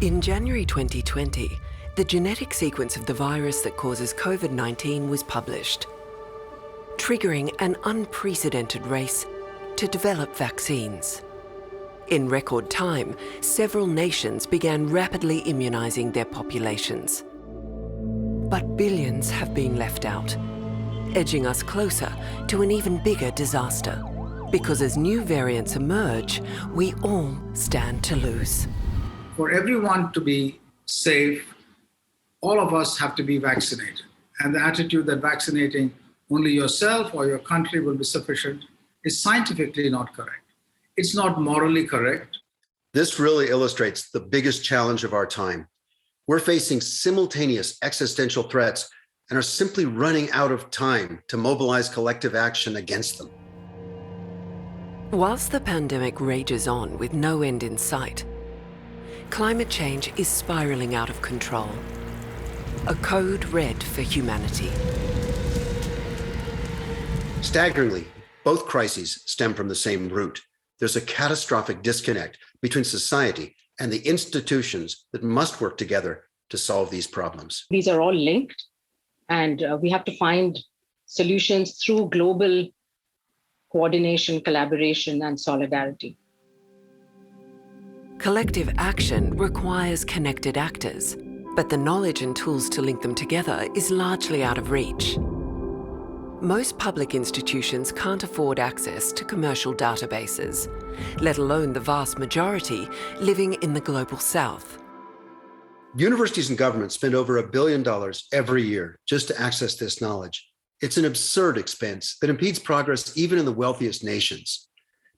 In January 2020, the genetic sequence of the virus that causes COVID-19 was published, triggering an unprecedented race to develop vaccines. In record time, several nations began rapidly immunizing their populations. But billions have been left out, edging us closer to an even bigger disaster. Because as new variants emerge, we all stand to lose. For everyone to be safe, all of us have to be vaccinated. And the attitude that vaccinating only yourself or your country will be sufficient is scientifically not correct. It's not morally correct. This really illustrates the biggest challenge of our time. We're facing simultaneous existential threats and are simply running out of time to mobilize collective action against them. Whilst the pandemic rages on with no end in sight, climate change is spiraling out of control. A code red for humanity. Staggeringly, both crises stem from the same root. There's a catastrophic disconnect between society and the institutions that must work together to solve these problems. These are all linked, and we have to find solutions through global coordination, collaboration, and solidarity. Collective action requires connected actors, but the knowledge and tools to link them together is largely out of reach. Most public institutions can't afford access to commercial databases, let alone the vast majority living in the global south. Universities and governments spend over $1 billion every year just to access this knowledge. It's an absurd expense that impedes progress even in the wealthiest nations.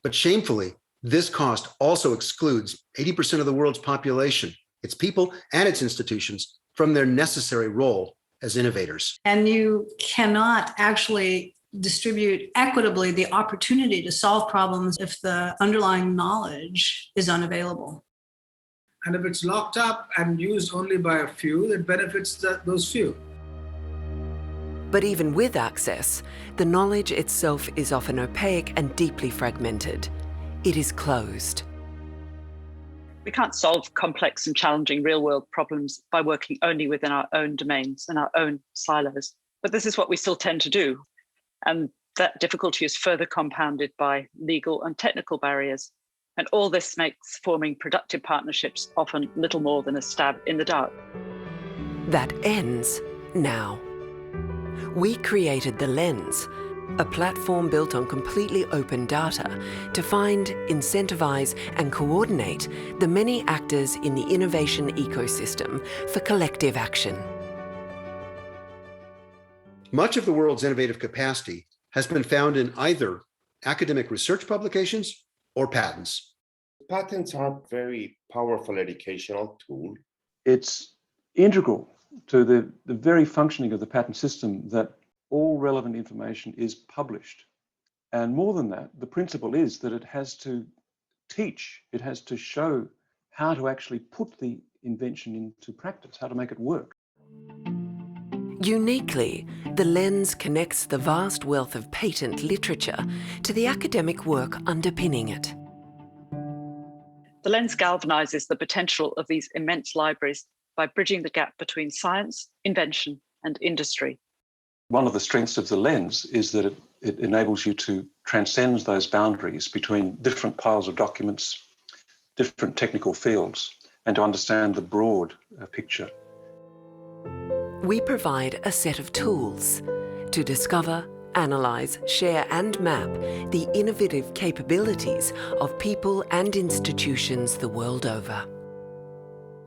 But shamefully, this cost also excludes 80% of the world's population, its people and its institutions, from their necessary role as innovators. And you cannot actually distribute equitably the opportunity to solve problems if the underlying knowledge is unavailable. And if it's locked up and used only by a few, it benefits those few. But even with access, the knowledge itself is often opaque and deeply fragmented. It is closed. We can't solve complex and challenging real-world problems by working only within our own domains and our own silos. But this is what we still tend to do. And that difficulty is further compounded by legal and technical barriers. And all this makes forming productive partnerships often little more than a stab in the dark. That ends now. We created The Lens, a platform built on completely open data to find, incentivize, and coordinate the many actors in the innovation ecosystem for collective action. Much of the world's innovative capacity has been found in either academic research publications or patents. Patents are a very powerful educational tool. It's integral to the very functioning of the patent system that all relevant information is published. And more than that, the principle is that it has to teach, it has to show how to actually put the invention into practice, how to make it work. Uniquely, The Lens connects the vast wealth of patent literature to the academic work underpinning it. The Lens galvanizes the potential of these immense libraries by bridging the gap between science, invention, and industry. One of the strengths of The Lens is that it enables you to transcend those boundaries between different piles of documents, different technical fields, and to understand the broad picture. We provide a set of tools to discover, analyze, share, and map the innovative capabilities of people and institutions the world over.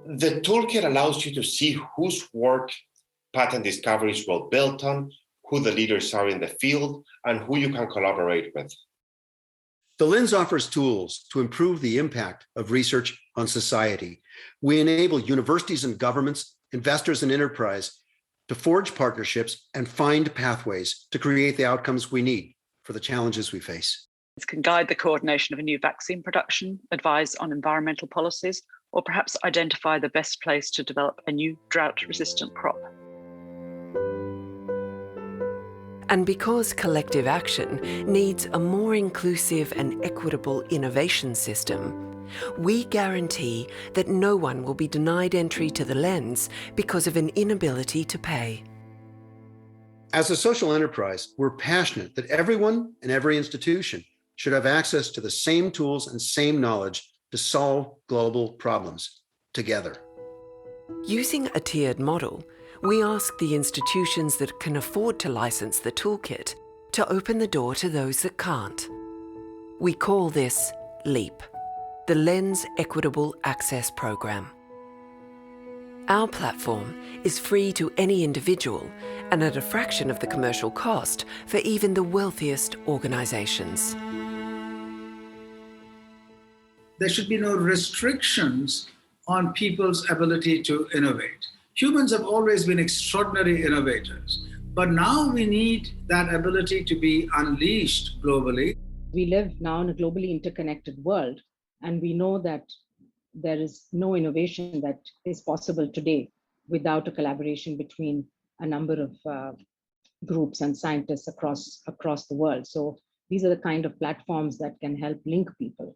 The toolkit allows you to see whose work patent discoveries were built on, who the leaders are in the field, and who you can collaborate with. The Lens offers tools to improve the impact of research on society. We enable universities and governments, investors and enterprise to forge partnerships and find pathways to create the outcomes we need for the challenges we face. This can guide the coordination of a new vaccine production, advise on environmental policies, or perhaps identify the best place to develop a new drought-resistant crop. And because collective action needs a more inclusive and equitable innovation system, We guarantee that no one will be denied entry to the lens because of an inability to pay. As a social enterprise, we're passionate that everyone and every institution should have access to the same tools and same knowledge to solve global problems together. Using a tiered model, we ask the institutions that can afford to license the toolkit to open the door to those that can't. We call this LEAP, the Lens Equitable Access Program. Our platform is free to any individual and at a fraction of the commercial cost for even the wealthiest organizations. There should be no restrictions on people's ability to innovate. Humans have always been extraordinary innovators, but now we need that ability to be unleashed globally. We live now in a globally interconnected world, and we know that there is no innovation that is possible today without a collaboration between a number of groups and scientists across the world. So these are the kind of platforms that can help link people.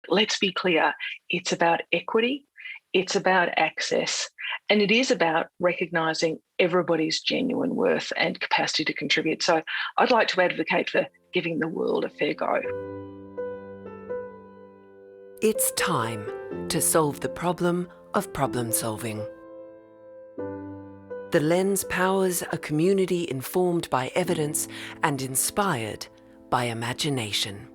Let's be clear, it's about equity, it's about access, and it is about recognising everybody's genuine worth and capacity to contribute. So I'd like to advocate for giving the world a fair go. It's time to solve the problem of problem solving. The Lens powers a community informed by evidence and inspired by imagination.